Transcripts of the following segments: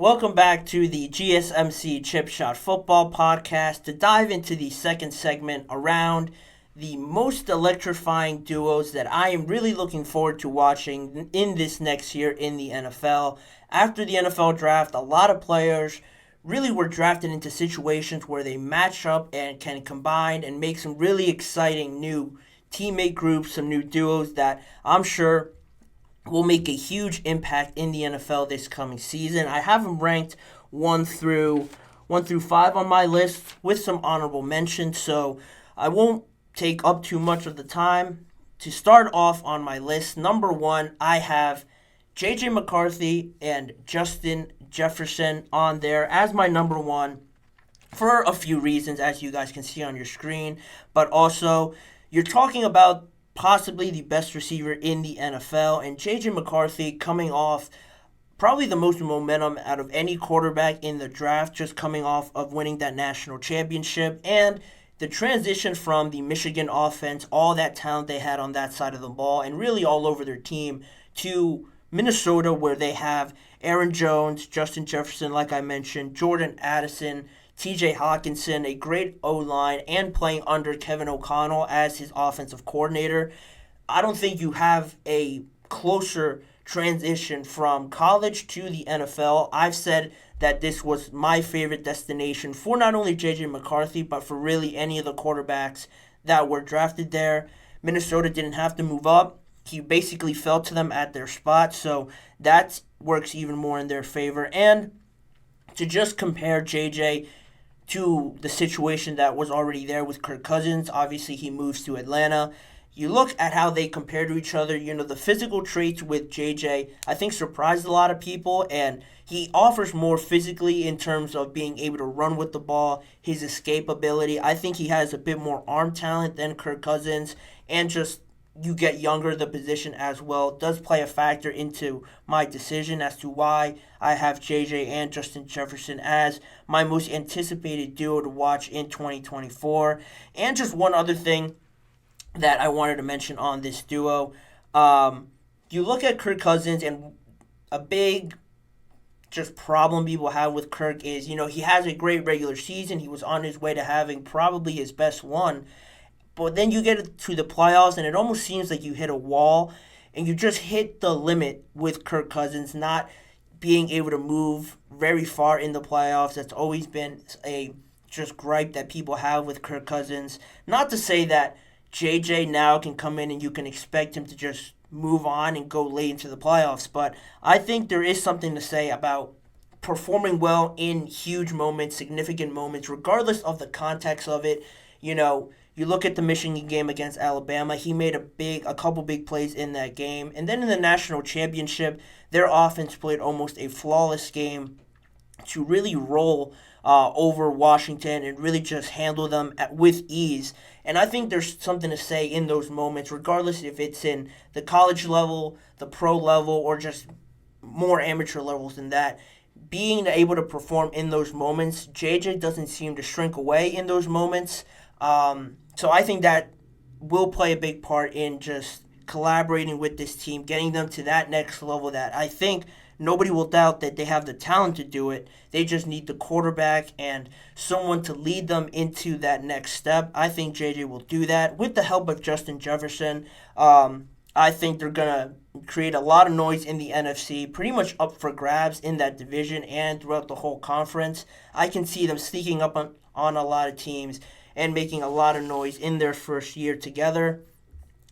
Welcome back to the GSMC Chip Shot Football Podcast to dive into the second segment around the most electrifying duos that I am really looking forward to watching in this next year in the NFL. After the NFL draft, a lot of players really were drafted into situations where they match up and can combine and make some really exciting new teammate groups, some new duos that I'm sure will make a huge impact in the NFL this coming season. I have them ranked one through five on my list with some honorable mentions, so I won't take up too much of the time. To start off on my list, number one, I have JJ McCarthy and Justin Jefferson on there as my number one for a few reasons, as you guys can see on your screen, but also you're talking about possibly the best receiver in the NFL, and J.J. McCarthy coming off probably the most momentum out of any quarterback in the draft, just coming off of winning that national championship, and the transition from the Michigan offense, all that talent they had on that side of the ball, and really all over their team, to Minnesota, where they have Aaron Jones, Justin Jefferson, like I mentioned, Jordan Addison, TJ Hawkinson, a great O-line, and playing under Kevin O'Connell as his offensive coordinator. I don't think you have a closer transition from college to the NFL. I've said that this was my favorite destination for not only J.J. McCarthy, but for really any of the quarterbacks that were drafted there. Minnesota didn't have to move up. He basically fell to them at their spot, so that works even more in their favor. And to just compare J.J. to the situation that was already there with Kirk Cousins. Obviously, he moves to Atlanta. You look at how they compare to each other. The physical traits with JJ, I think, surprised a lot of people, and he offers more physically in terms of being able to run with the ball, his escape ability. I think he has a bit more arm talent than Kirk Cousins, and just you get younger, the position as well does play a factor into my decision as to why I have JJ and Justin Jefferson as my most anticipated duo to watch in 2024. And just one other thing that I wanted to mention on this duo. You look at Kirk Cousins, and a big just problem people have with Kirk is, he has a great regular season. He was on his way to having probably his best one. But then you get to the playoffs, and it almost seems like you hit a wall, and you just hit the limit with Kirk Cousins not being able to move very far in the playoffs. That's always been a just gripe that people have with Kirk Cousins. Not to say that JJ now can come in and you can expect him to just move on and go late into the playoffs, but I think there is something to say about performing well in huge moments, significant moments, regardless of the context of it. You look at the Michigan game against Alabama. He made a couple big plays in that game. And then in the national championship, their offense played almost a flawless game to really roll over Washington and really just handle them with ease. And I think there's something to say in those moments, regardless if it's in the college level, the pro level, or just more amateur levels than that. Being able to perform in those moments, JJ doesn't seem to shrink away in those moments. So I think that will play a big part in just collaborating with this team, getting them to that next level that I think nobody will doubt that they have the talent to do it. They just need the quarterback and someone to lead them into that next step. I think JJ will do that with the help of Justin Jefferson. I think they're going to create a lot of noise in the NFC, pretty much up for grabs in that division and throughout the whole conference. I can see them sneaking up on a lot of teams and making a lot of noise in their first year together.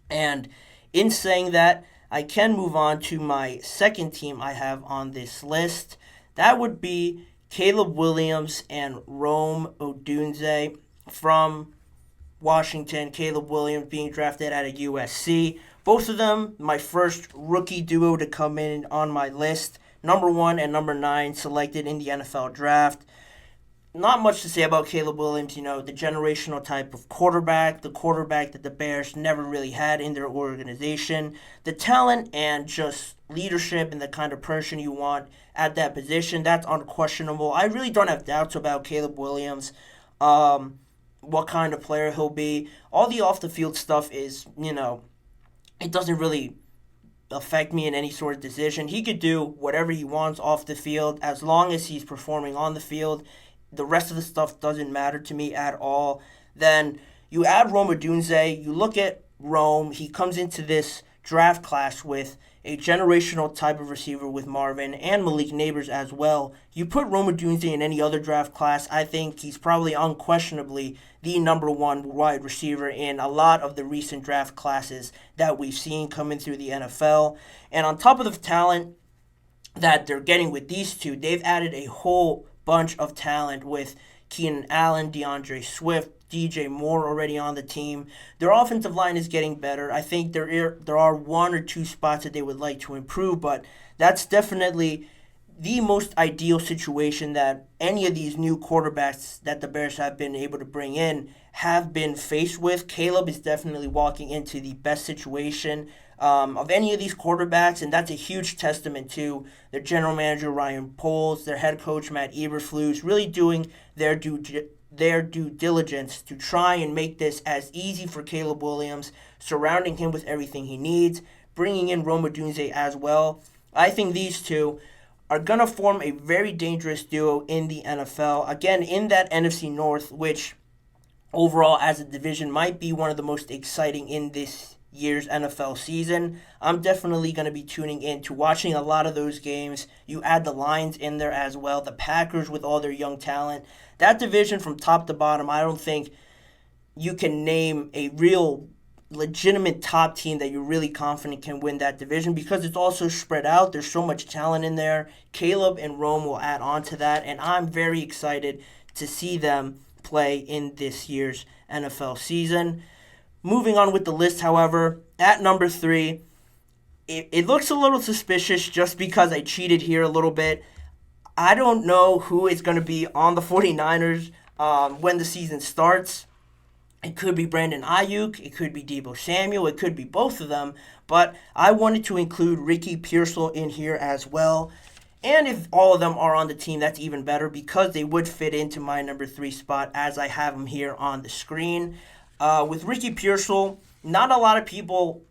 And in saying that, I can move on to my second team I have on this list. That would be Caleb Williams and Rome Odunze from Washington. Caleb Williams being drafted out of USC. Both of them, my first rookie duo to come in on my list. Number 1 and number 9 selected in the NFL draft. Not much to say about Caleb Williams, the generational type of quarterback, the quarterback that the Bears never really had in their organization, the talent and just leadership and the kind of person you want at that position, that's unquestionable. I really don't have doubts about Caleb Williams, what kind of player he'll be. All the off-the-field stuff is, it doesn't really affect me in any sort of decision. He could do whatever he wants off the field as long as he's performing on the field. The rest of the stuff doesn't matter to me at all. Then you add Rome Odunze. You look at Rome. He comes into this draft class with a generational type of receiver with Marvin and Malik Neighbors as well. You put Rome Odunze in any other draft class, I think he's probably unquestionably the number one wide receiver in a lot of the recent draft classes that we've seen coming through the NFL. And on top of the talent that they're getting with these two, they've added a whole bunch of talent with Keenan Allen, DeAndre Swift, DJ Moore already on the team. Their offensive line is getting better. I think there are one or two spots that they would like to improve, but that's definitely the most ideal situation that any of these new quarterbacks that the Bears have been able to bring in have been faced with. Caleb is definitely walking into the best situation of any of these quarterbacks, and that's a huge testament to their general manager, Ryan Poles, their head coach, Matt Eberflus, really doing their due diligence to try and make this as easy for Caleb Williams, surrounding him with everything he needs, bringing in Rome Odunze as well. I think these two are going to form a very dangerous duo in the NFL. Again, in that NFC North, which overall as a division might be one of the most exciting in this year's NFL season. I'm definitely going to be tuning in to watching a lot of those games. You add the Lions in there as well, the Packers with all their young talent. That division from top to bottom, I don't think you can name a real legitimate top team that you're really confident can win that division because it's also spread out. There's so much talent in there. Caleb and Rome will add on to that, and I'm very excited to see them play in this year's NFL season. Moving on with the list, however, at number 3, it looks a little suspicious just because I cheated here a little bit. I don't know who is going to be on the 49ers when the season starts. It could be Brandon Ayuk, it could be Deebo Samuel, it could be both of them, but I wanted to include Ricky Pearsall in here as well. And if all of them are on the team, that's even better because they would fit into my number 3 spot as I have them here on the screen. With Ricky Pearsall, not a lot of people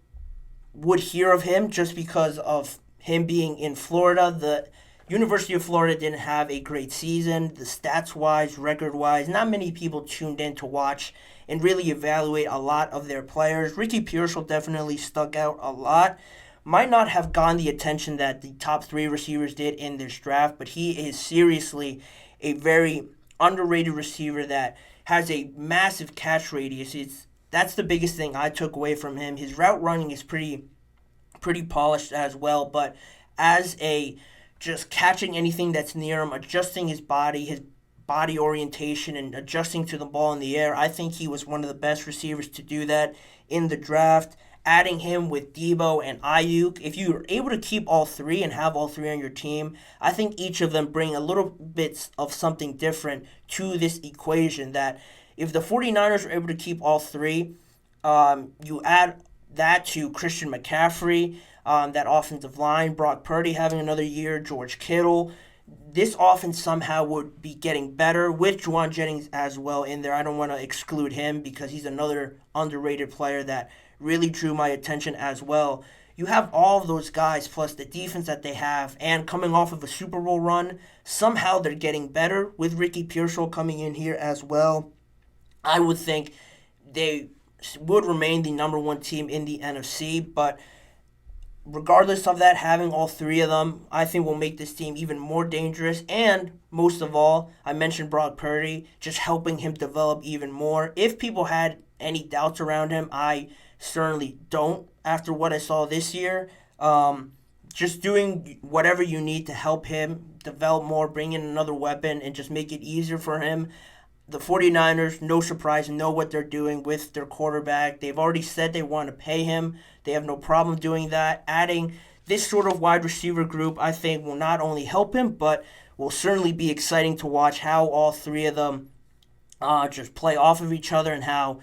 would hear of him just because of him being in Florida. The University of Florida didn't have a great season. The stats-wise, record-wise, not many people tuned in to watch and really evaluate a lot of their players. Ricky Pearsall definitely stuck out a lot. Might not have gotten the attention that the top 3 receivers did in this draft, but he is seriously a very underrated receiver that has a massive catch radius. That's the biggest thing I took away from him. His route running is pretty polished as well, but as a just catching anything that's near him, adjusting his body orientation, and adjusting to the ball in the air, I think he was one of the best receivers to do that in the draft. Adding him with Deebo and Ayuk, if you're able to keep all 3 and have all 3 on your team, I think each of them bring a little bit of something different to this equation. That if the 49ers are able to keep all 3, you add that to Christian McCaffrey, that offensive line, Brock Purdy having another year, George Kittle. This offense somehow would be getting better with Juwan Jennings as well in there. I don't want to exclude him because he's another underrated player that really drew my attention as well. You have all of those guys plus the defense that they have, and coming off of a Super Bowl run, somehow they're getting better with Ricky Pearsall coming in here as well. I would think they would remain the number 1 team in the NFC, but regardless of that, having all 3 of them, I think will make this team even more dangerous. And most of all, I mentioned Brock Purdy, just helping him develop even more. If people had any doubts around him, I certainly don't after what I saw this year. Just doing whatever you need to help him develop more, bring in another weapon, and just make it easier for him. The 49ers, no surprise, know what they're doing with their quarterback. They've already said they want to pay him. They have no problem doing that. Adding this sort of wide receiver group, I think, will not only help him, but will certainly be exciting to watch how all 3 of them just play off of each other and how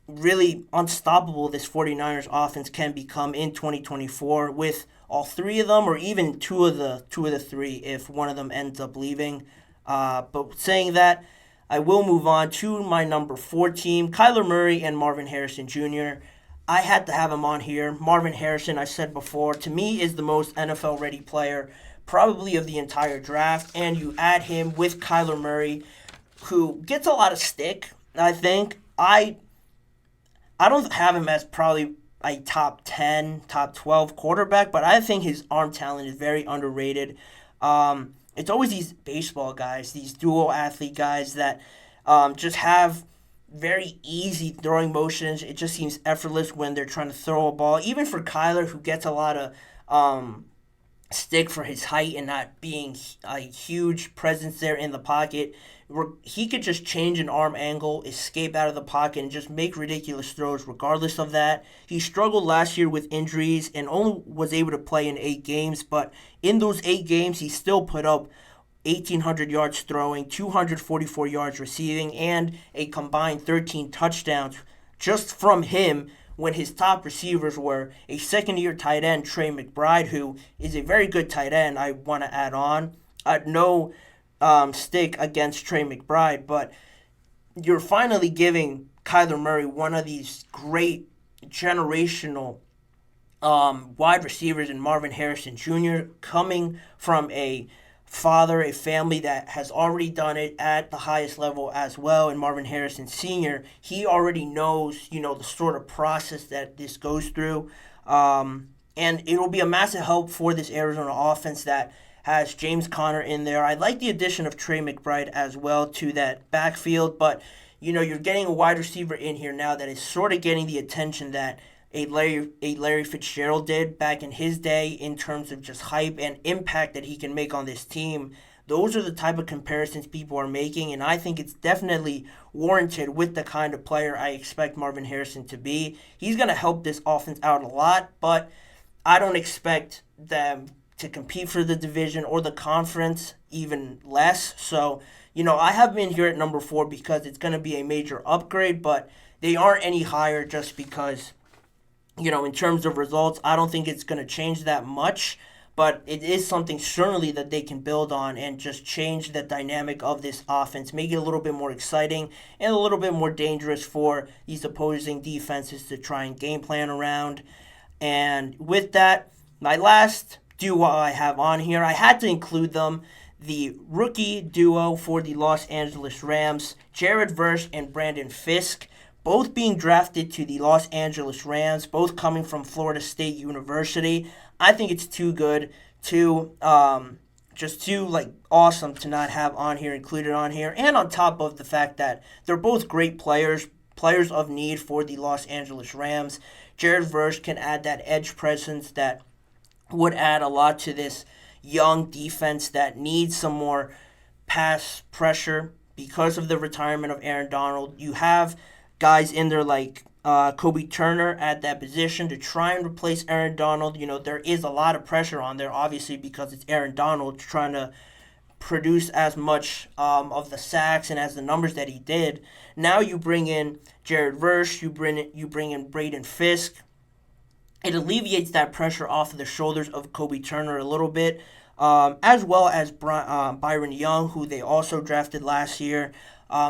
really unstoppable this 49ers offense can become in 2024 with all 3 of them, or even two of the 3 if one of them ends up leaving. But saying that, I will move on to my number 4 team, Kyler Murray and Marvin Harrison Jr. I had to have him on here. Marvin Harrison, I said before, to me is the most NFL ready player probably of the entire draft. And you add him with Kyler Murray, who gets a lot of stick, I think. I don't have him as probably a top 10, top 12 quarterback, but I think his arm talent is very underrated. It's always these baseball guys, these dual athlete guys that just have very easy throwing motions. It just seems effortless when they're trying to throw a ball. Even for Kyler, who gets a lot of stick for his height and not being a huge presence there in the pocket, he could just change an arm angle, escape out of the pocket, and just make ridiculous throws regardless of that. He struggled last year with injuries and only was able to play in 8 games, but in those 8 games, he still put up 1,800 yards throwing, 244 yards receiving, and a combined 13 touchdowns just from him when his top receivers were a second-year tight end, Trey McBride, who is a very good tight end, I want to add on. No stick against Trey McBride, but you're finally giving Kyler Murray one of these great generational wide receivers in Marvin Harrison Jr., coming from a family that has already done it at the highest level as well. And Marvin Harrison Sr., he already knows, the sort of process that this goes through. And it'll be a massive help for this Arizona offense that has James Conner in there. I like the addition of Trey McBride as well to that backfield, but, you're getting a wide receiver in here now that is sort of getting the attention that a Larry Fitzgerald did back in his day in terms of just hype and impact that he can make on this team. Those are the type of comparisons people are making, and I think it's definitely warranted with the kind of player I expect Marvin Harrison to be. He's going to help this offense out a lot, but I don't expect them to compete for the division or the conference, even less. So, I have been here at number 4 because it's going to be a major upgrade, but they aren't any higher just because, in terms of results, I don't think it's going to change that much, but it is something certainly that they can build on and just change the dynamic of this offense, make it a little bit more exciting and a little bit more dangerous for these opposing defenses to try and game plan around. And with that, my last duo I have on here, I had to include them, the rookie duo for the Los Angeles Rams, Jared Verse and Brandon Fisk, both being drafted to the Los Angeles Rams, both coming from Florida State University. I think it's too good, too awesome to not have on here, included on here. And on top of the fact that they're both great players of need for the Los Angeles Rams. Jared Verse can add that edge presence that would add a lot to this young defense that needs some more pass pressure because of the retirement of Aaron Donald. You have guys in there like Kobe Turner at that position to try and replace Aaron Donald. There is a lot of pressure on there, obviously, because it's Aaron Donald trying to produce as much of the sacks and as the numbers that he did. Now you bring in Jared Verse, you bring in Braden Fisk. It alleviates that pressure off of the shoulders of Kobe Turner a little bit, as well as Byron Young, who they also drafted last year.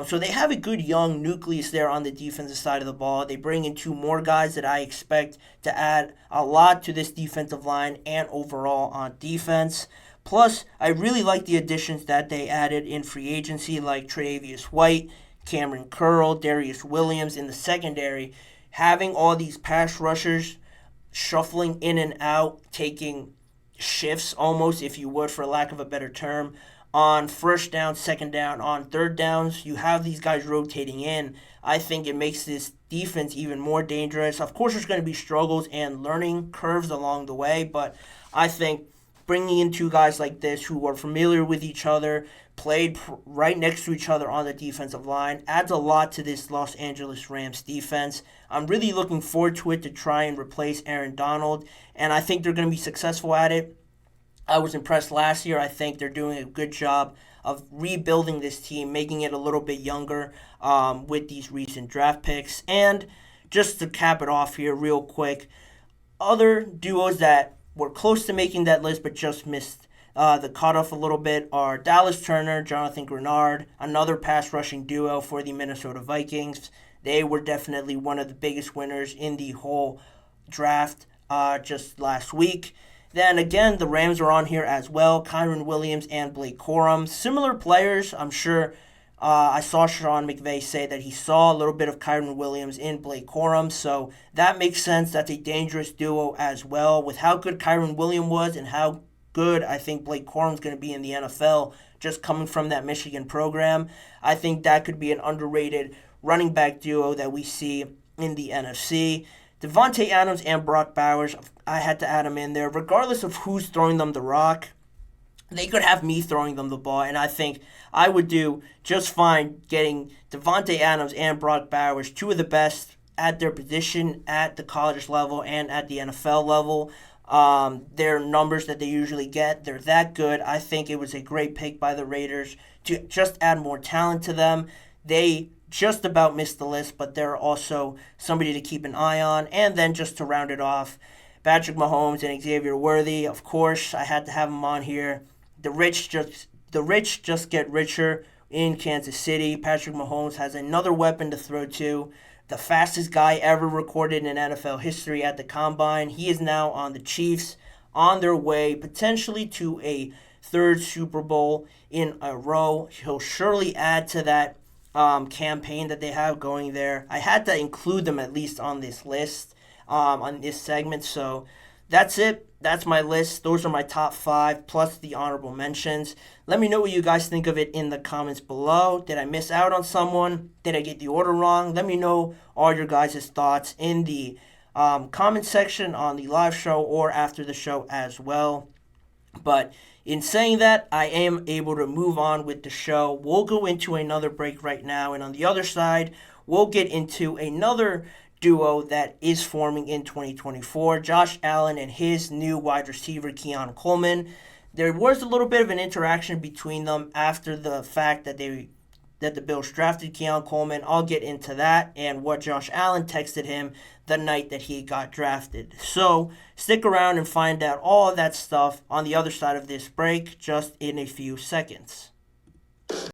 So they have a good young nucleus there on the defensive side of the ball. They bring in 2 more guys that I expect to add a lot to this defensive line and overall on defense. Plus, I really like the additions that they added in free agency, like Tre'Davious White, Cameron Curl, Darius Williams in the secondary. Having all these pass rushers shuffling in and out, taking shifts almost, if you would, for lack of a better term, on first down, second down, on third downs. You have these guys rotating in. I think it makes this defense even more dangerous. Of course, there's going to be struggles and learning curves along the way, but I think bringing in 2 guys like this who are familiar with each other, played right next to each other on the defensive line, adds a lot to this Los Angeles Rams defense. I'm really looking forward to it to try and replace Aaron Donald, and I think they're going to be successful at it. I was impressed last year. I think they're doing a good job of rebuilding this team, making it a little bit younger with these recent draft picks. And just to cap it off here real quick, other duos that were close to making that list but just missed the cutoff a little bit are Dallas Turner, Jonathan Grenard, another pass rushing duo for the Minnesota Vikings, They were definitely one of the biggest winners in the whole draft just last week. Then again, the Rams are on here as well. Kyren Williams and Blake Corum. Similar players, I'm sure. I saw Sean McVay say that he saw a little bit of Kyren Williams in Blake Corum, so that makes sense. That's a dangerous duo as well. With how good Kyren Williams was and how good I think Blake Corum's going to be in the NFL, just coming from that Michigan program, I think that could be an underrated running back duo that we see in the NFC. Devontae Adams and Brock Bowers, I had to add them in there. Regardless of who's throwing them the rock, they could have me throwing them the ball, and I think I would do just fine getting Devontae Adams and Brock Bowers, two of the best at their position at the college level and at the NFL level. Their numbers that they usually get, they're that good. I think it was a great pick by the Raiders to just add more talent to them. They just about missed the list, but they're also somebody to keep an eye on. And then just to round it off, Patrick Mahomes and Xavier Worthy, of course, I had to have them on here. The rich just get richer in Kansas City. Patrick Mahomes has another weapon to throw to. The fastest guy ever recorded in NFL history at the Combine. He is now on the Chiefs, on their way potentially to a third Super Bowl in a row. He'll surely add to that campaign that they have going there. I had to include them at least on this list, on this segment. So that's it. That's my list. Those are my top 5 plus the honorable mentions. Let me know what you guys think of it in the comments below. Did I miss out on someone? Did I get the order wrong? Let me know all your guys' thoughts in the comment section on the live show or after the show as well. But in saying that, I am able to move on with the show. We'll go into another break right now, and on the other side, we'll get into another duo that is forming in 2024, Josh Allen and his new wide receiver, Keon Coleman. There was a little bit of an interaction between them after the fact that the Bills drafted Keon Coleman. I'll get into that and what Josh Allen texted him the night that he got drafted. So stick around and find out all of that stuff on the other side of this break just in a few seconds.